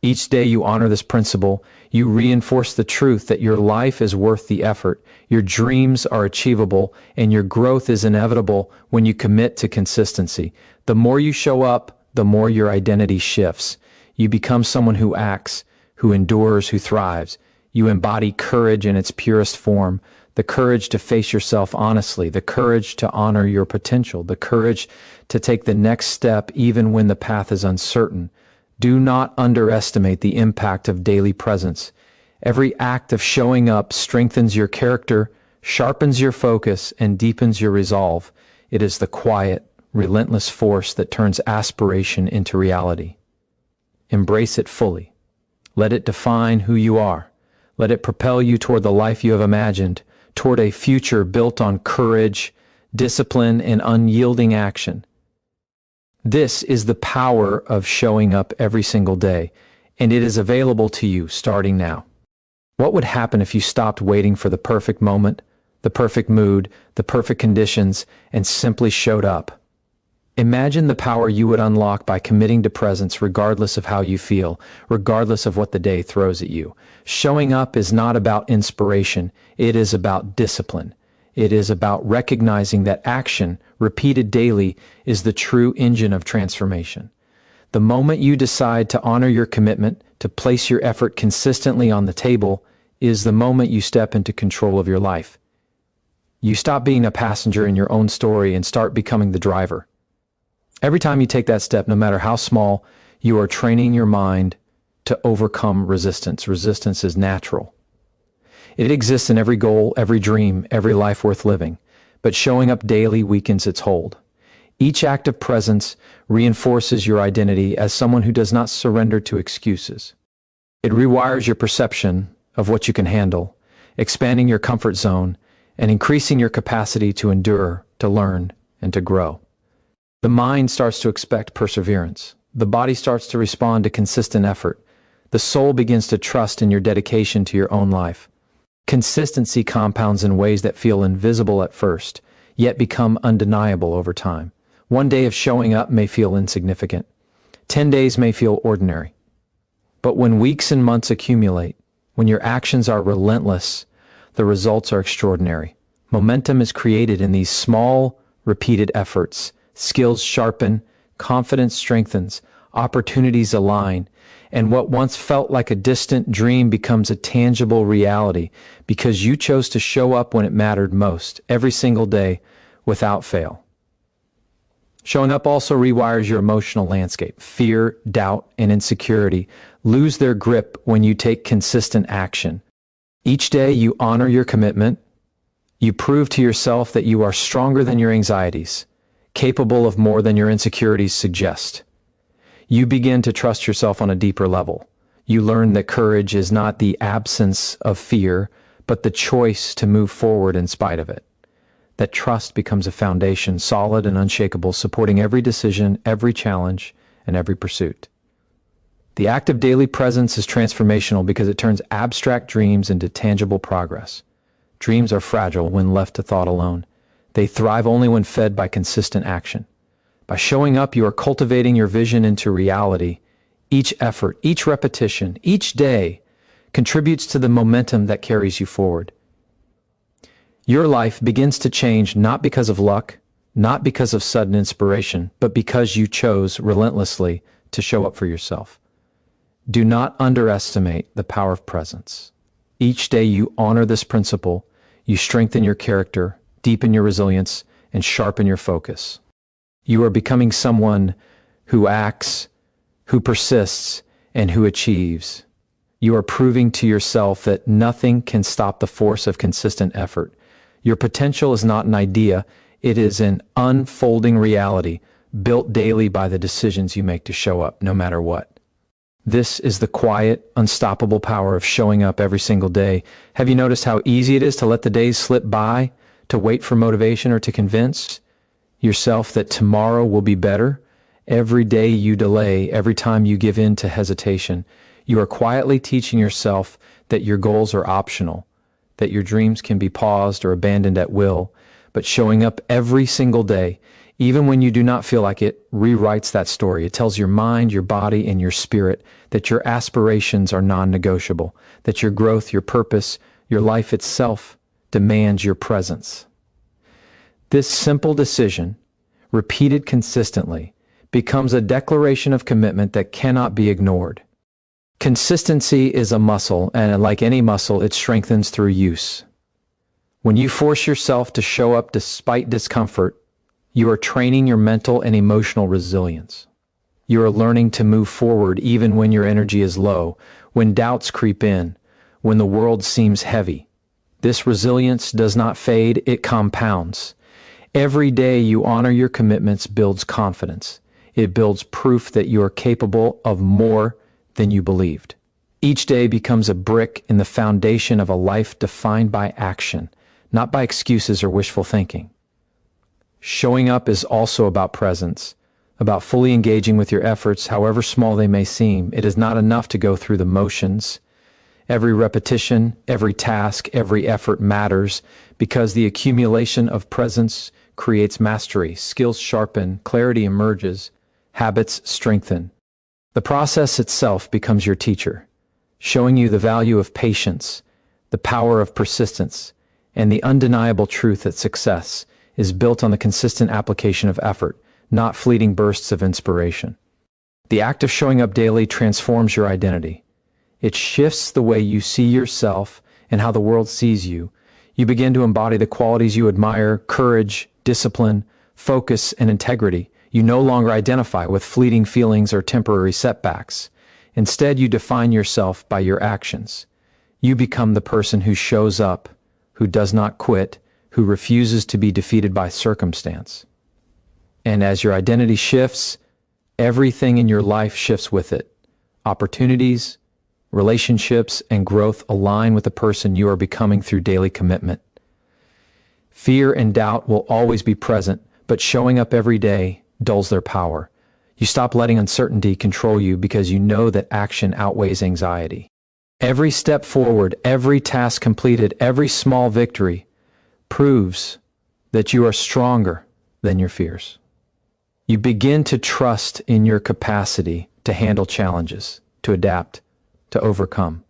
Each day you honor this principle, you reinforce the truth that your life is worth the effort, your dreams are achievable, and your growth is inevitable when you commit to consistency. The more you show up, the more your identity shifts. You become someone who acts, who endures, who thrives. You embody courage in its purest form, the courage to face yourself honestly, the courage to honor your potential, the courage to take the next step even when the path is uncertain. Do not underestimate the impact of daily presence. Every act of showing up strengthens your character, sharpens your focus, and deepens your resolve. It is the quiet, relentless force that turns aspiration into reality. Embrace it fully. Let it define who you are. Let it propel you toward the life you have imagined, toward a future built on courage, discipline, and unyielding action. This is the power of showing up every single day, and it is available to you starting now. What would happen if you stopped waiting for the perfect moment, the perfect mood, the perfect conditions, and simply showed up? Imagine the power you would unlock by committing to presence regardless of how you feel, regardless of what the day throws at you. Showing up is not about inspiration, it is about discipline. It is about recognizing that action, repeated daily, is the true engine of transformation. The moment you decide to honor your commitment, to place your effort consistently on the table, is the moment you step into control of your life. You stop being a passenger in your own story and start becoming the driver. Every time you take that step, no matter how small, you are training your mind to overcome resistance. Resistance is natural. It exists in every goal, every dream, every life worth living, but showing up daily weakens its hold. Each act of presence reinforces your identity as someone who does not surrender to excuses. It rewires your perception of what you can handle, expanding your comfort zone and increasing your capacity to endure, to learn, and to grow. The mind starts to expect perseverance. The body starts to respond to consistent effort. The soul begins to trust in your dedication to your own life. Consistency compounds in ways that feel invisible at first, yet become undeniable over time. One day of showing up may feel insignificant. 10 days may feel ordinary. But when weeks and months accumulate, when your actions are relentless, the results are extraordinary. Momentum is created in these small, repeated efforts. Skills sharpen, confidence strengthens, opportunities align, and what once felt like a distant dream becomes a tangible reality because you chose to show up when it mattered most, every single day, without fail. Showing up also rewires your emotional landscape. Fear, doubt, and insecurity lose their grip when you take consistent action. Each day you honor your commitment. You prove to yourself that you are stronger than your anxieties, capable of more than your insecurities suggest. You begin to trust yourself on a deeper level. You learn that courage is not the absence of fear, but the choice to move forward in spite of it. That trust becomes a foundation, solid and unshakable, supporting every decision, every challenge, and every pursuit. The act of daily presence is transformational because it turns abstract dreams into tangible progress. Dreams are fragile when left to thought alone. They thrive only when fed by consistent action. By showing up, you are cultivating your vision into reality. Each effort, each repetition, each day contributes to the momentum that carries you forward. Your life begins to change not because of luck, not because of sudden inspiration, but because you chose relentlessly to show up for yourself. Do not underestimate the power of presence. Each day you honor this principle, you strengthen your character, deepen your resilience, and sharpen your focus. You are becoming someone who acts, who persists, and who achieves. You are proving to yourself that nothing can stop the force of consistent effort. Your potential is not an idea, it is an unfolding reality built daily by the decisions you make to show up, no matter what. This is the quiet, unstoppable power of showing up every single day. Have you noticed how easy it is to let the days slip by, to wait for motivation, or to convince yourself that tomorrow will be better? Every day you delay, every time you give in to hesitation, you are quietly teaching yourself that your goals are optional, that your dreams can be paused or abandoned at will. But showing up every single day, even when you do not feel like it, rewrites that story. It tells your mind, your body, and your spirit that your aspirations are non-negotiable, that your growth, your purpose, your life itself demands your presence. This simple decision, repeated consistently, becomes a declaration of commitment that cannot be ignored. Consistency is a muscle, and like any muscle, it strengthens through use. When you force yourself to show up despite discomfort, you are training your mental and emotional resilience. You are learning to move forward even when your energy is low, when doubts creep in, when the world seems heavy. This resilience does not fade, it compounds. Every day you honor your commitments builds confidence. It builds proof that you are capable of more than you believed. Each day becomes a brick in the foundation of a life defined by action, not by excuses or wishful thinking. Showing up is also about presence, about fully engaging with your efforts, however small they may seem. It is not enough to go through the motions. Every repetition, every task, every effort matters because the accumulation of presence creates mastery. Skills sharpen, clarity emerges, habits strengthen. The process itself becomes your teacher, showing you the value of patience, the power of persistence, and the undeniable truth that success is built on the consistent application of effort, not fleeting bursts of inspiration. The act of showing up daily transforms your identity. It shifts the way you see yourself and how the world sees you. You begin to embody the qualities you admire: courage, discipline, focus, and integrity. You no longer identify with fleeting feelings or temporary setbacks. Instead, you define yourself by your actions. You become the person who shows up, who does not quit, who refuses to be defeated by circumstance. And as your identity shifts, everything in your life shifts with it. Opportunities, relationships, and growth align with the person you are becoming through daily commitment. Fear and doubt will always be present, but showing up every day dulls their power. You stop letting uncertainty control you because you know that action outweighs anxiety. Every step forward, every task completed, every small victory proves that you are stronger than your fears. You begin to trust in your capacity to handle challenges, to adapt, to overcome.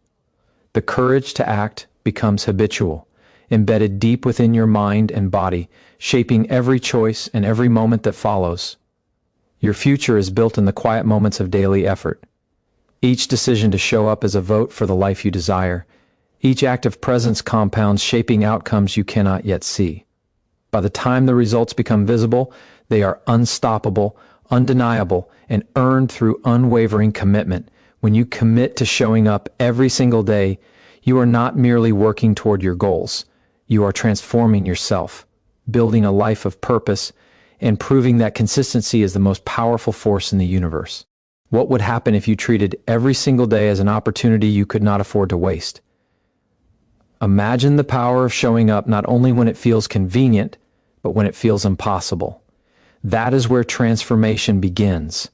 The courage to act becomes habitual, embedded deep within your mind and body, shaping every choice and every moment that follows. Your future is built in the quiet moments of daily effort. Each decision to show up is a vote for the life you desire. Each act of presence compounds, shaping outcomes you cannot yet see. By the time the results become visible, they are unstoppable, undeniable, and earned through unwavering commitment. When you commit to showing up every single day, you are not merely working toward your goals. You are transforming yourself, building a life of purpose, and proving that consistency is the most powerful force in the universe. What would happen if you treated every single day as an opportunity you could not afford to waste? Imagine the power of showing up not only when it feels convenient, but when it feels impossible. That is where transformation begins.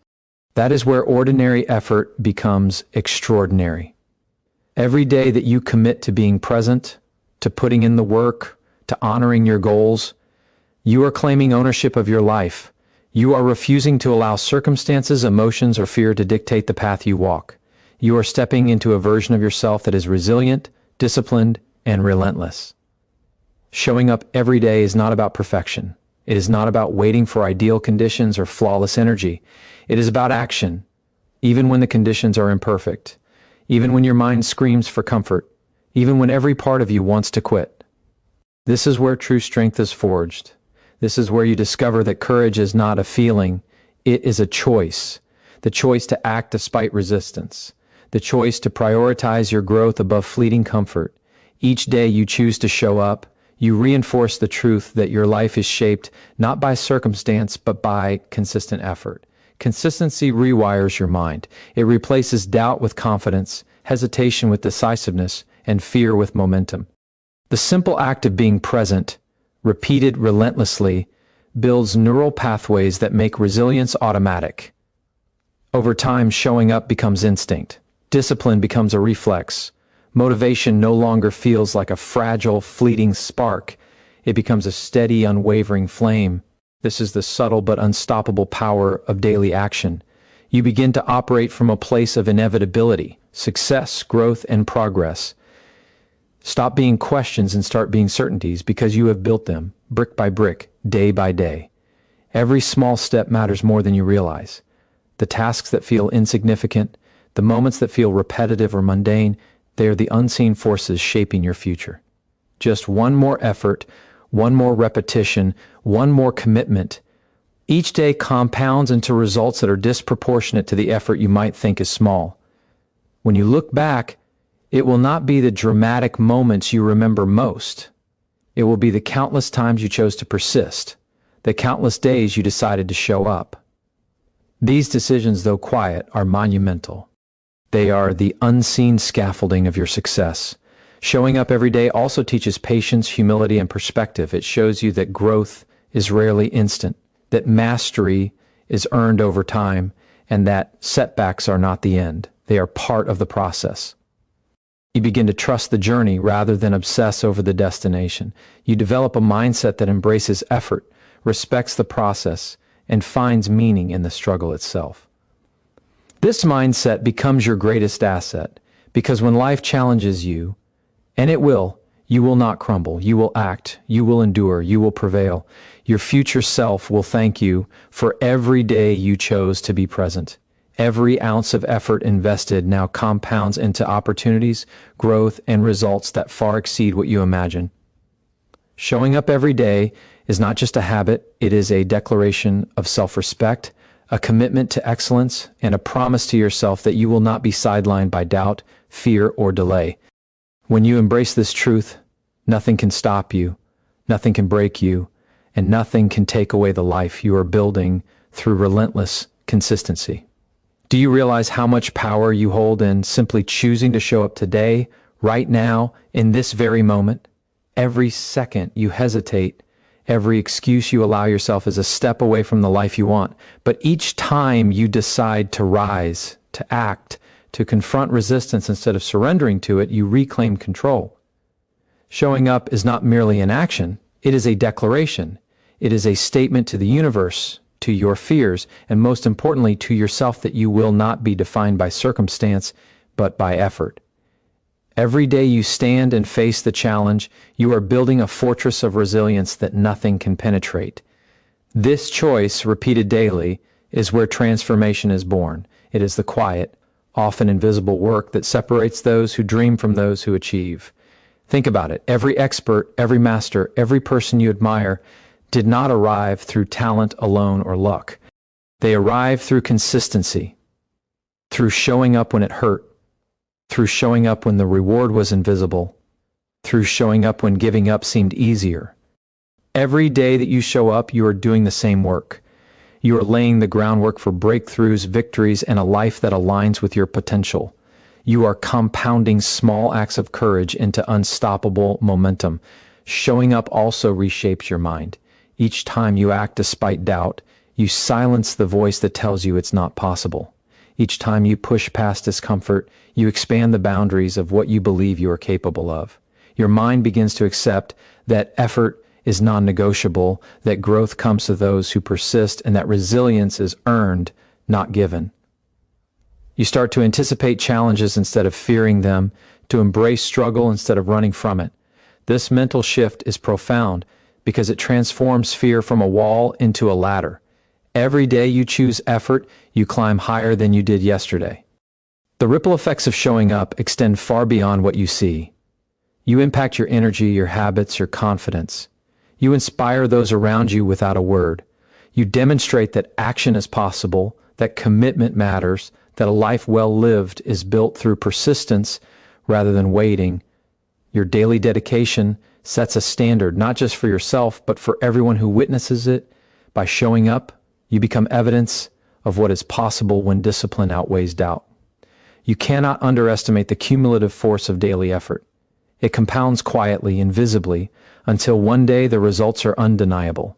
That is where ordinary effort becomes extraordinary. Every day that you commit to being present, to putting in the work, to honoring your goals, you are claiming ownership of your life. You are refusing to allow circumstances, emotions, or fear to dictate the path you walk. You are stepping into a version of yourself that is resilient, disciplined, and relentless. Showing up every day is not about perfection. It is not about waiting for ideal conditions or flawless energy. It is about action, even when the conditions are imperfect, even when your mind screams for comfort, even when every part of you wants to quit. This is where true strength is forged. This is where you discover that courage is not a feeling, it is a choice. The choice to act despite resistance. The choice to prioritize your growth above fleeting comfort. Each day you choose to show up, you reinforce the truth that your life is shaped not by circumstance, but by consistent effort. Consistency rewires your mind. It replaces doubt with confidence, hesitation with decisiveness, and fear with momentum. The simple act of being present, repeated relentlessly, builds neural pathways that make resilience automatic. Over time, showing up becomes instinct. Discipline becomes a reflex. Motivation no longer feels like a fragile, fleeting spark. It becomes a steady, unwavering flame. This is the subtle but unstoppable power of daily action. You begin to operate from a place of inevitability, success, growth, and progress. Stop being questions and start being certainties because you have built them, brick by brick, day by day. Every small step matters more than you realize. The tasks that feel insignificant, the moments that feel repetitive or mundane, they are the unseen forces shaping your future. Just one more effort, one more repetition, one more commitment. Each day compounds into results that are disproportionate to the effort you might think is small. When you look back, it will not be the dramatic moments you remember most. It will be the countless times you chose to persist, the countless days you decided to show up. These decisions, though quiet, are monumental. They are the unseen scaffolding of your success. Showing up every day also teaches patience, humility, and perspective. It shows you that growth is rarely instant, that mastery is earned over time, and that setbacks are not the end. They are part of the process. You begin to trust the journey rather than obsess over the destination. You develop a mindset that embraces effort, respects the process, and finds meaning in the struggle itself. This mindset becomes your greatest asset because when life challenges you, and it will, you will not crumble. You will act. You will endure. You will prevail. Your future self will thank you for every day you chose to be present. Every ounce of effort invested now compounds into opportunities, growth, and results that far exceed what you imagine. Showing up every day is not just a habit, it is a declaration of self-respect, a commitment to excellence, and a promise to yourself that you will not be sidelined by doubt, fear, or delay. When you embrace this truth, nothing can stop you, nothing can break you, and nothing can take away the life you are building through relentless consistency. Do you realize how much power you hold in simply choosing to show up today, right now, in this very moment? Every second you hesitate, every excuse you allow yourself is a step away from the life you want. But each time you decide to rise, to act, to confront resistance instead of surrendering to it, you reclaim control. Showing up is not merely an action, it is a declaration. It is a statement to the universe, to your fears, and most importantly to yourself that you will not be defined by circumstance, but by effort. Every day you stand and face the challenge, you are building a fortress of resilience that nothing can penetrate. This choice, repeated daily, is where transformation is born. It is the quiet, often invisible work that separates those who dream from those who achieve. Think about it. Every expert, every master, every person you admire did not arrive through talent alone or luck. They arrived through consistency, through showing up when it hurt, through showing up when the reward was invisible, through showing up when giving up seemed easier. Every day that you show up, you are doing the same work. You are laying the groundwork for breakthroughs, victories, and a life that aligns with your potential. You are compounding small acts of courage into unstoppable momentum. Showing up also reshapes your mind. Each time you act despite doubt, you silence the voice that tells you it's not possible. Each time you push past discomfort, you expand the boundaries of what you believe you are capable of. Your mind begins to accept that effort is non-negotiable, that growth comes to those who persist, and that resilience is earned, not given. You start to anticipate challenges instead of fearing them, to embrace struggle instead of running from it. This mental shift is profound because it transforms fear from a wall into a ladder. Every day you choose effort, you climb higher than you did yesterday. The ripple effects of showing up extend far beyond what you see. You impact your energy, your habits, your confidence. You inspire those around you without a word. You demonstrate that action is possible, that commitment matters, that a life well lived is built through persistence rather than waiting. Your daily dedication sets a standard not just for yourself, but for everyone who witnesses it. By showing up, you become evidence of what is possible when discipline outweighs doubt. You cannot underestimate the cumulative force of daily effort. It compounds quietly, invisibly, until one day the results are undeniable.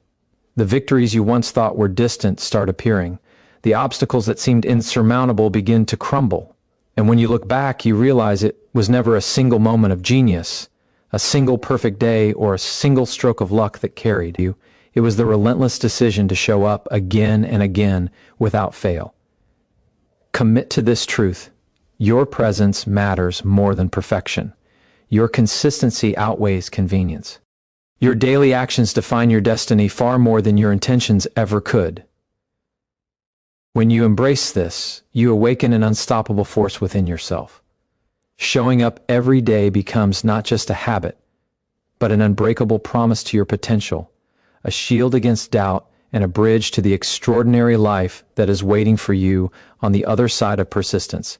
The victories you once thought were distant start appearing. The obstacles that seemed insurmountable begin to crumble. And when you look back, you realize it was never a single moment of genius, a single perfect day, or a single stroke of luck that carried you. It was the relentless decision to show up again and again without fail. Commit to this truth. Your presence matters more than perfection. Your consistency outweighs convenience. Your daily actions define your destiny far more than your intentions ever could. When you embrace this, you awaken an unstoppable force within yourself. Showing up every day becomes not just a habit, but an unbreakable promise to your potential, a shield against doubt, and a bridge to the extraordinary life that is waiting for you on the other side of persistence.